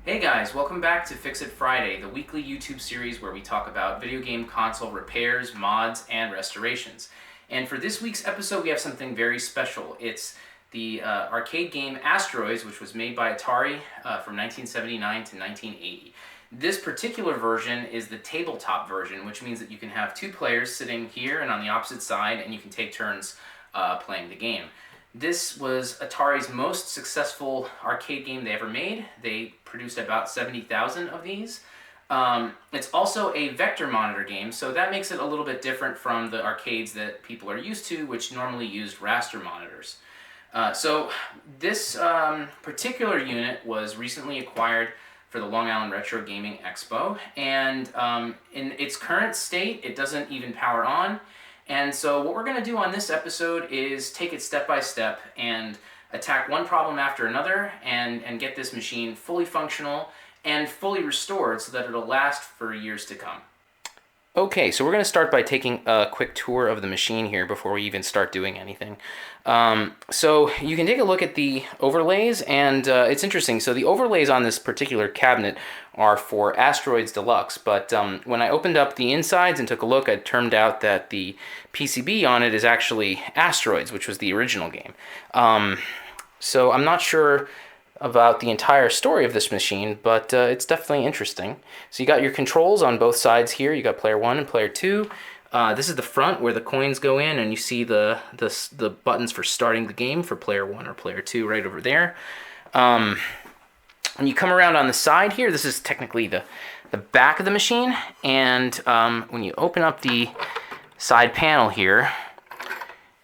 Hey guys, welcome back to Fix It Friday, the weekly YouTube series where we talk about video game console repairs, mods, and restorations. And for this week's episode, we have something very special. It's the arcade game Asteroids, which was made by Atari from 1979 to 1980. This particular version is the tabletop version, which means that you can have two players sitting here and on the opposite side, and you can take turns playing the game. This was Atari's most successful arcade game they ever made. They produced about 70,000 of these. It's also a vector monitor game, so that makes it a little bit different from the arcades that people are used to, which normally used raster monitors. So this particular unit was recently acquired for the Long Island Retro Gaming Expo, and in its current state, it doesn't even power on. And so what we're going to do on this episode is take it step by step and attack one problem after another and get this machine fully functional and fully restored so that it'll last for years to come. Okay, so we're going to start by taking a quick tour of the machine here before we even start doing anything. So you can take a look at the overlays, and it's interesting. So the overlays on this particular cabinet are for Asteroids Deluxe, but when I opened up the insides and took a look, it turned out that the PCB on it is actually Asteroids, which was the original game. So I'm not sure about the entire story of this machine, but it's definitely interesting. So you got your controls on both sides here. You got player 1 and player 2. This is the front where the coins go in, and you see the buttons for starting the game for player 1 or player 2 right over there. When you come around on the side here, this is technically the back of the machine, and when you open up the side panel here,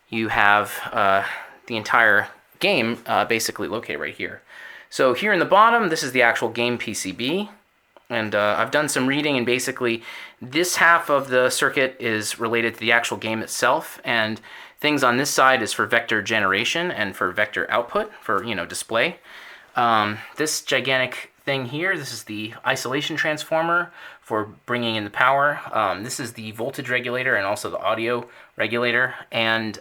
you have the entire game basically located right here. So here in the bottom, this is the actual game PCB, and I've done some reading, and basically this half of the circuit is related to the actual game itself, and things on this side is for vector generation and for vector output, for, display. This gigantic thing here, this is the isolation transformer for bringing in the power. This is the voltage regulator and also the audio regulator, and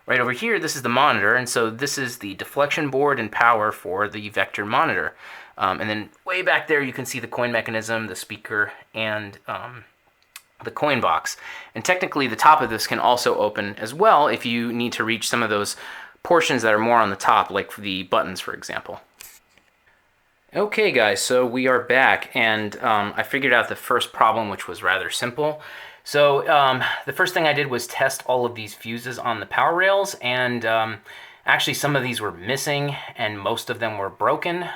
right over here, this is the monitor, and so this is the deflection board and power for the vector monitor. And then way back there, you can see the coin mechanism, the speaker, and the coin box. And technically, the top of this can also open as well if you need to reach some of those portions that are more on the top, like the buttons, for example. Okay, guys, so we are back, and I figured out the first problem, which was rather simple. So the first thing I did was test all of these fuses on the power rails, and actually some of these were missing and most of them were broken.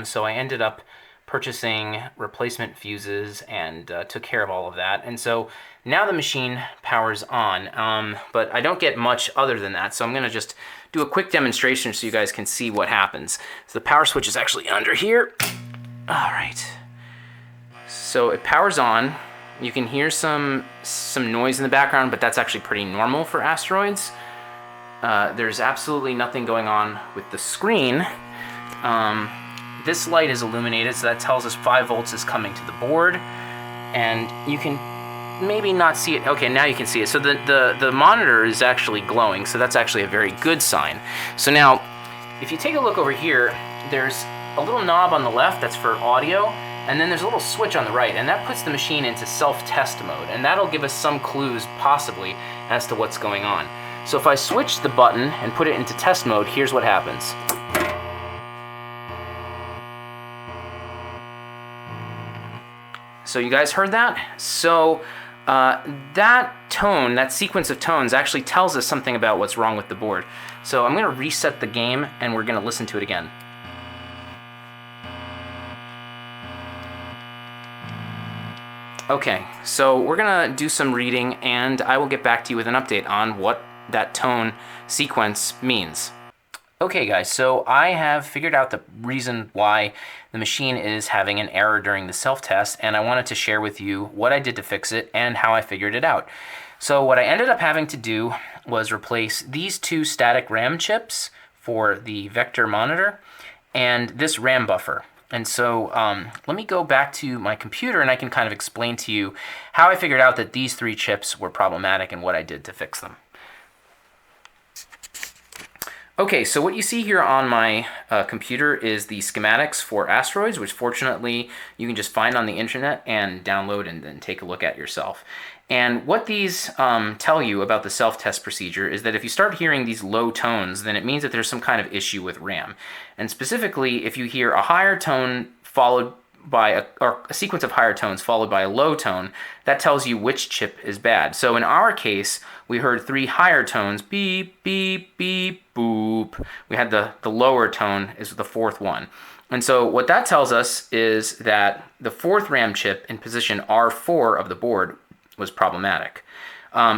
So I ended up purchasing replacement fuses and took care of all of that. And so now the machine powers on, but I don't get much other than that. So I'm going to just do a quick demonstration so you guys can see what happens. So the power switch is actually under here. All right. So it powers on. You can hear some noise in the background, but that's actually pretty normal for Asteroids. There's absolutely nothing going on with the screen. This light is illuminated, so that tells us 5 volts is coming to the board. And you can maybe not see it. Okay, now you can see it. So the monitor is actually glowing, so that's actually a very good sign. So now, if you take a look over here, there's a little knob on the left that's for audio, and then there's a little switch on the right, and that puts the machine into self-test mode, and that'll give us some clues, possibly, as to what's going on. So if I switch the button and put it into test mode, here's what happens. So you guys heard that? So that tone, that sequence of tones, actually tells us something about what's wrong with the board. So I'm going to reset the game, and we're going to listen to it again. Okay, so we're going to do some reading, and I will get back to you with an update on what that tone sequence means. Okay, guys, so I have figured out the reason why the machine is having an error during the self-test, and I wanted to share with you what I did to fix it and how I figured it out. So what I ended up having to do was replace these 2 static RAM chips for the vector monitor and this RAM buffer. And so let me go back to my computer, and I can kind of explain to you how I figured out that these 3 chips were problematic and what I did to fix them. Okay, so what you see here on my computer is the schematics for Asteroids, which fortunately you can just find on the internet and download and then take a look at yourself. And what these tell you about the self-test procedure is that if you start hearing these low tones, then it means that there's some kind of issue with RAM. And specifically, if you hear a higher tone followed by a sequence of higher tones followed by a low tone, that tells you which chip is bad. So in our case, we heard 3 higher tones, beep, beep, beep, boop. We had the lower tone is the 4th one. And so what that tells us is that the 4th RAM chip in position R4 of the board was problematic.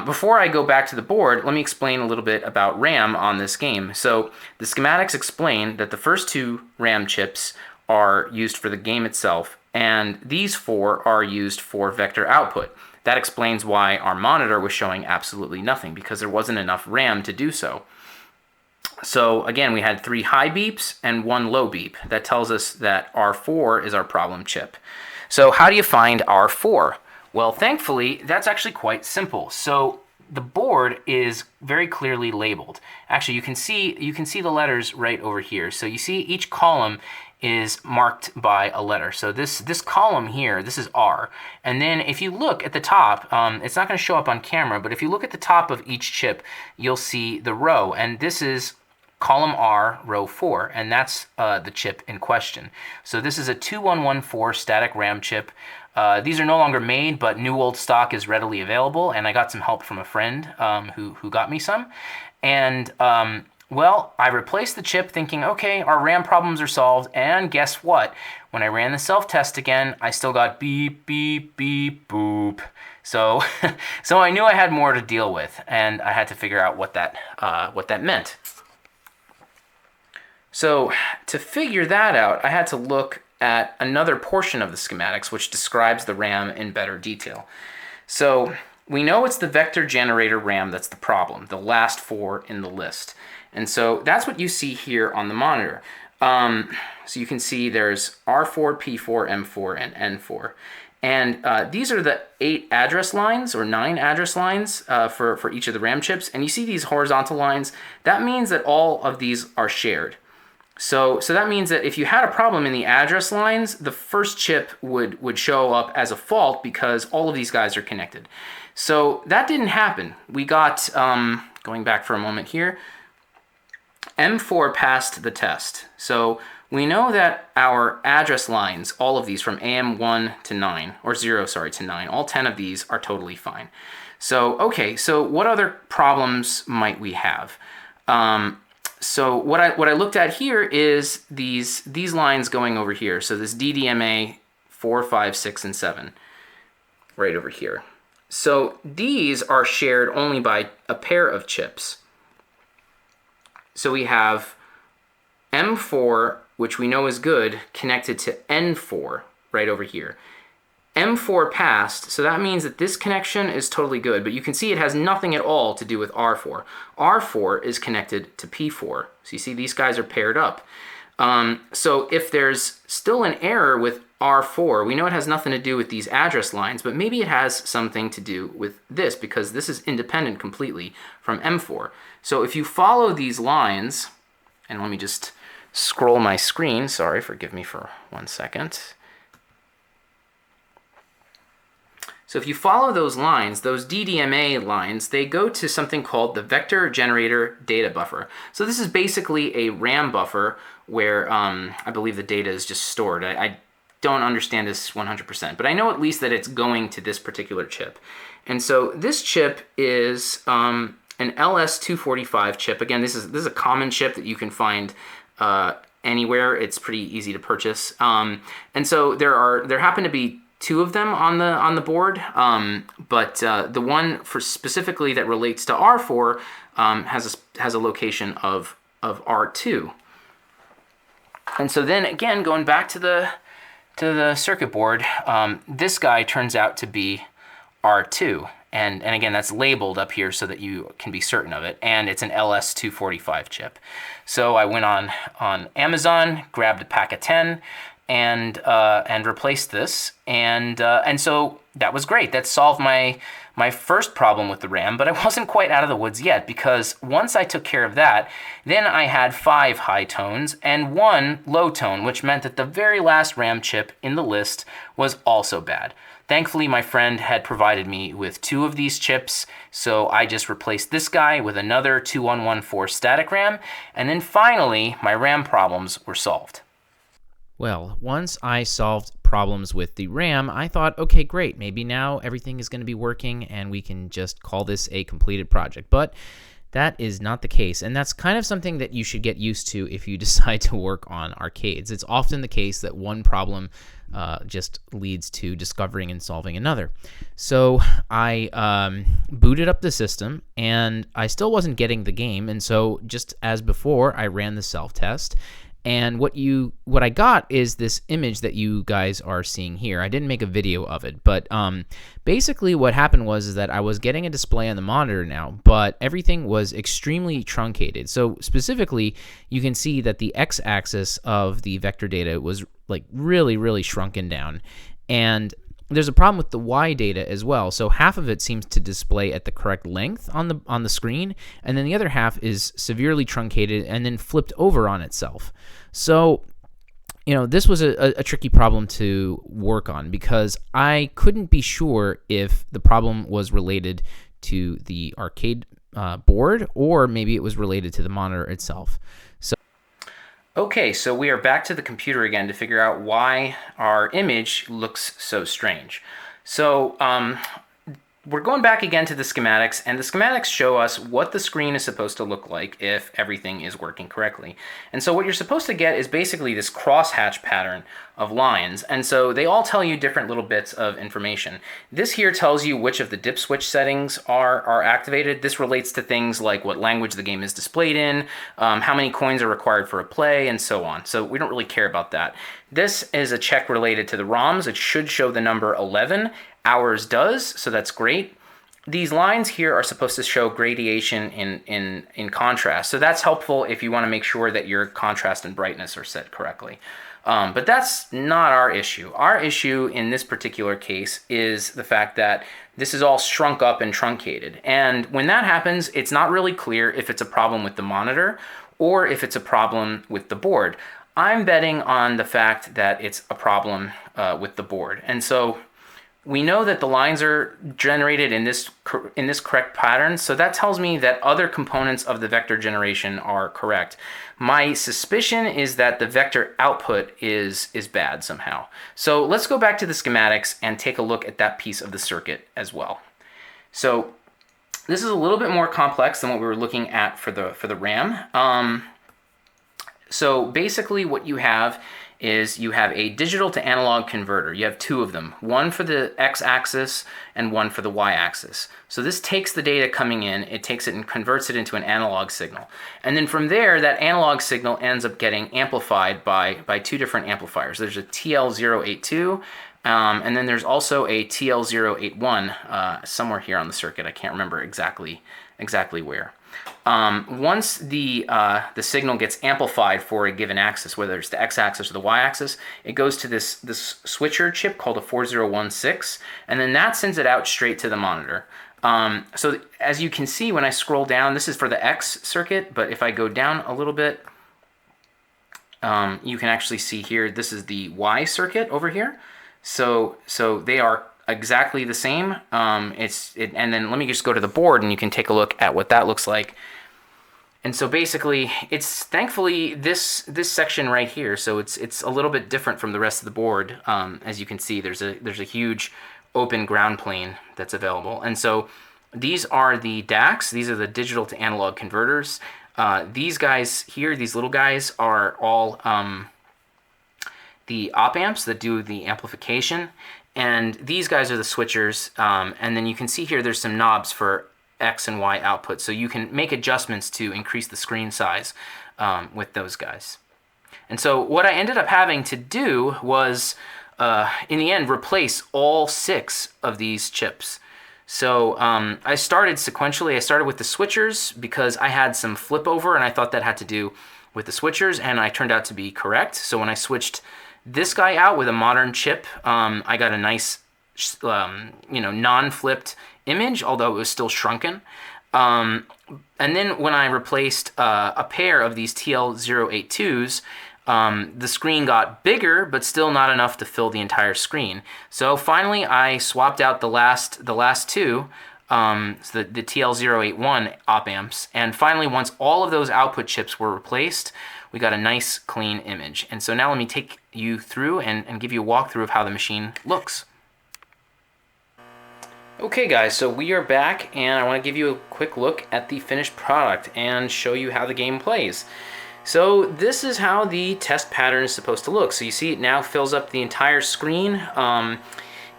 Before I go back to the board, let me explain a little bit about RAM on this game. So the schematics explain that the first 2 RAM chips are used for the game itself, and these 4 are used for vector output. That explains why our monitor was showing absolutely nothing, because there wasn't enough RAM to do so. So again, we had 3 high beeps and 1 low beep. That tells us that R4 is our problem chip. So how do you find R4? Well, thankfully, that's actually quite simple. So the board is very clearly labeled. Actually, you can see the letters right over here. So you see each column is marked by a letter. So this column here, this is R. And then if you look at the top, it's not going to show up on camera, but if you look at the top of each chip, you'll see the row. And this is column R, row 4, and that's the chip in question. So this is a 2114 static RAM chip. These are no longer made, but new old stock is readily available, and I got some help from a friend who got me some. And well, I replaced the chip thinking, okay, our RAM problems are solved, and guess what? When I ran the self-test again, I still got beep, beep, beep, boop. So, so I knew I had more to deal with, and I had to figure out what that meant. So to figure that out, I had to look at another portion of the schematics, which describes the RAM in better detail. So we know it's the vector generator RAM that's the problem, the last 4 in the list. And so that's what you see here on the monitor. So you can see there's R4, P4, M4, and N4. And these are the 8 address lines, or 9 address lines for each of the RAM chips. And you see these horizontal lines. That means that all of these are shared. So that means that if you had a problem in the address lines, the first chip would show up as a fault because all of these guys are connected. So that didn't happen. We got, going back for a moment here, M4 passed the test. So we know that our address lines, all of these from AM1 to 9, or 0, sorry, to 9, all 10 of these are totally fine. So, okay, so what other problems might we have? So what I looked at here is these lines going over here. So this DDMA 4, 5, 6, and 7, right over here. So these are shared only by a pair of chips. So we have M4, which we know is good, connected to N4 right over here. M4 passed, so that means that this connection is totally good, but you can see it has nothing at all to do with R4. R4 is connected to P4. So you see these guys are paired up. So if there's still an error with R4, we know it has nothing to do with these address lines, but maybe it has something to do with this, because this is independent completely from M4. So if you follow these lines, and let me just scroll my screen, sorry, forgive me for 1 second. So if you follow those lines, those DDMA lines, they go to something called the Vector Generator Data Buffer. So this is basically a RAM buffer where I believe the data is just stored. I don't understand this 100%, but I know at least that it's going to this particular chip. And so this chip is an LS245 chip. Again, this is a common chip that you can find anywhere. It's pretty easy to purchase. And so there happen to be 2 of them on the board, but the one for specifically that relates to R4 has a location of R2. And so then again, going back to the circuit board, this guy turns out to be R2. And again, that's labeled up here so that you can be certain of it. And it's an LS245 chip. So I went on Amazon, grabbed a pack of 10, and replaced this. And so that was great. That solved my my first problem with the RAM, but I wasn't quite out of the woods yet, because once I took care of that, then I had 5 high tones and 1 low tone, which meant that the very last RAM chip in the list was also bad. Thankfully, my friend had provided me with 2 of these chips, so I just replaced this guy with another 2114 static RAM, and then finally, my RAM problems were solved. Well, once I solved problems with the RAM, I thought, okay, great, maybe now everything is going to be working and we can just call this a completed project. But that is not the case, and that's kind of something that you should get used to if you decide to work on arcades. It's often the case that one problem just leads to discovering and solving another. So I booted up the system, and I still wasn't getting the game, and so just as before, I ran the self-test. And what I got is this image that you guys are seeing here. I didn't make a video of it, but basically what happened was that I was getting a display on the monitor now, but everything was extremely truncated. So specifically, you can see that the x-axis of the vector data was like really, really shrunken down. And there's a problem with the Y data as well. So half of it seems to display at the correct length on the screen, and then the other half is severely truncated and then flipped over on itself. So, this was a tricky problem to work on because I couldn't be sure if the problem was related to the arcade board or maybe it was related to the monitor itself. Okay, so we are back to the computer again to figure out why our image looks so strange. So we're going back again to the schematics, and the schematics show us what the screen is supposed to look like if everything is working correctly. And so what you're supposed to get is basically this crosshatch pattern of lines, and so they all tell you different little bits of information. This here tells you which of the dip switch settings are activated. This relates to things like what language the game is displayed in, how many coins are required for a play, and so on. So we don't really care about that. This is a check related to the ROMs. It should show the number 11. Ours does, so that's great. These lines here are supposed to show gradation in contrast, so that's helpful if you want to make sure that your contrast and brightness are set correctly. But that's not our issue. Our issue in this particular case is the fact that this is all shrunk up and truncated. And when that happens, it's not really clear if it's a problem with the monitor or if it's a problem with the board. I'm betting on the fact that it's a problem with the board. And so we know that the lines are generated in this correct pattern, so that tells me that other components of the vector generation are correct. My suspicion is that the vector output is bad somehow. So let's go back to the schematics and take a look at that piece of the circuit as well. So this is a little bit more complex than what we were looking at for the RAM. So basically what you have is you have a digital to analog converter. You have 2 of them, one for the x-axis and one for the y-axis. So this takes the data coming in, it takes it and converts it into an analog signal. And then from there, that analog signal ends up getting amplified by 2 different amplifiers. There's a TL082, and then there's also a TL081 somewhere here on the circuit. I can't remember exactly where. Once the signal gets amplified for a given axis, whether it's the x-axis or the y-axis, it goes to this switcher chip called a 4016, and then that sends it out straight to the monitor. So as you can see when I scroll down, this is for the X circuit, but if I go down a little bit, you can actually see here, this is the Y circuit over here. So they are exactly the same. And then let me just go to the board and you can take a look at what that looks like. And so basically, it's thankfully this section right here. So it's a little bit different from the rest of the board. As you can see, there's a huge open ground plane that's available. And so these are the DACs. These are the digital to analog converters. These guys here, these little guys, are all the op amps that do the amplification. And these guys are the switchers. And then you can see here there's some knobs for X and Y output. So you can make adjustments to increase the screen size with those guys. And so what I ended up having to do was, in the end, replace all 6 of these chips. So I started sequentially. I started with the switchers because I had some flip over and I thought that had to do with the switchers, and I turned out to be correct. So when I switched this guy out with a modern chip, I got a nice non-flipped image, although it was still shrunken. And then when I replaced a pair of these TL082s, the screen got bigger, but still not enough to fill the entire screen. So finally, I swapped out the last two, so the TL081 op amps, and finally, once all of those output chips were replaced, we got a nice clean image. And so now let me take you through and give you a walkthrough of how the machine looks. Okay guys, so we are back, and I want to give you a quick look at the finished product and show you how the game plays. So this is how the test pattern is supposed to look. So you see it now fills up the entire screen.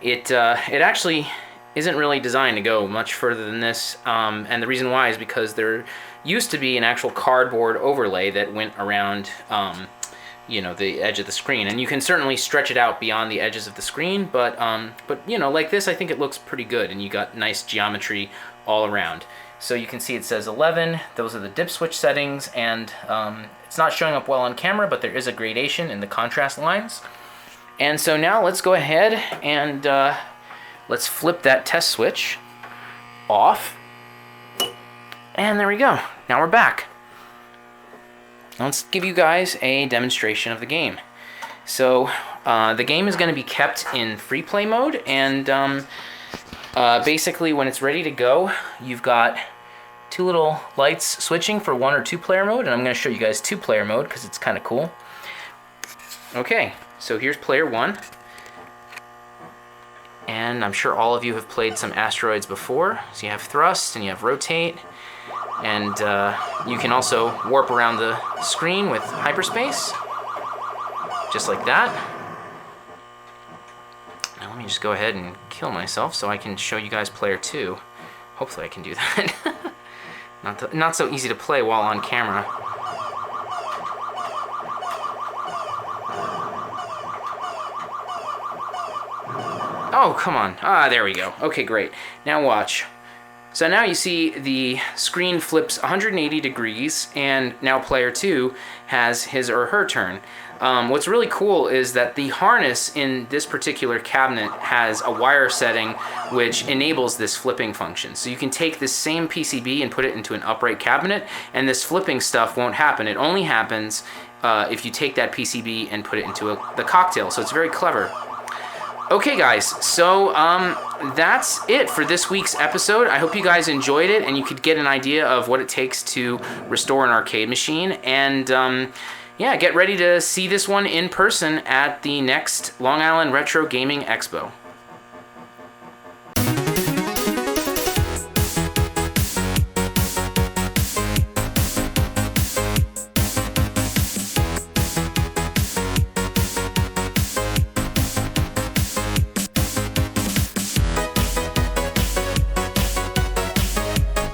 It actually isn't really designed to go much further than this, and the reason why is because there used to be an actual cardboard overlay that went around the edge of the screen, and you can certainly stretch it out beyond the edges of the screen, but like this, I think it looks pretty good, and you got nice geometry all around. So you can see it says 11, those are the dip switch settings, and it's not showing up well on camera, but there is a gradation in the contrast lines. And so now let's go ahead and let's flip that test switch off, and there we go, now we're back. Let's give you guys a demonstration of the game. So the game is going to be kept in free play mode, and basically when it's ready to go, you've got two little lights switching for 1 or 2 player mode, and I'm going to show you guys 2 player mode because it's kind of cool. Okay, so here's player 1, and I'm sure all of you have played some Asteroids before. So you have thrust and you have rotate, and you can also warp around the screen with hyperspace, just like that. Now let me just go ahead and kill myself so I can show you guys player 2. Hopefully I can do that. Not so easy to play while on camera. Oh, come on. Ah, there we go. Okay, great. Now watch. So now you see the screen flips 180 degrees, and now player 2 has his or her turn. What's really cool is that the harness in this particular cabinet has a wire setting which enables this flipping function. So you can take this same PCB and put it into an upright cabinet, and this flipping stuff won't happen. It only happens if you take that PCB and put it into the cocktail. So it's very clever. Okay guys, so that's it for this week's episode. I hope you guys enjoyed it and you could get an idea of what it takes to restore an arcade machine. And yeah, get ready to see this one in person at the next Long Island Retro Gaming Expo.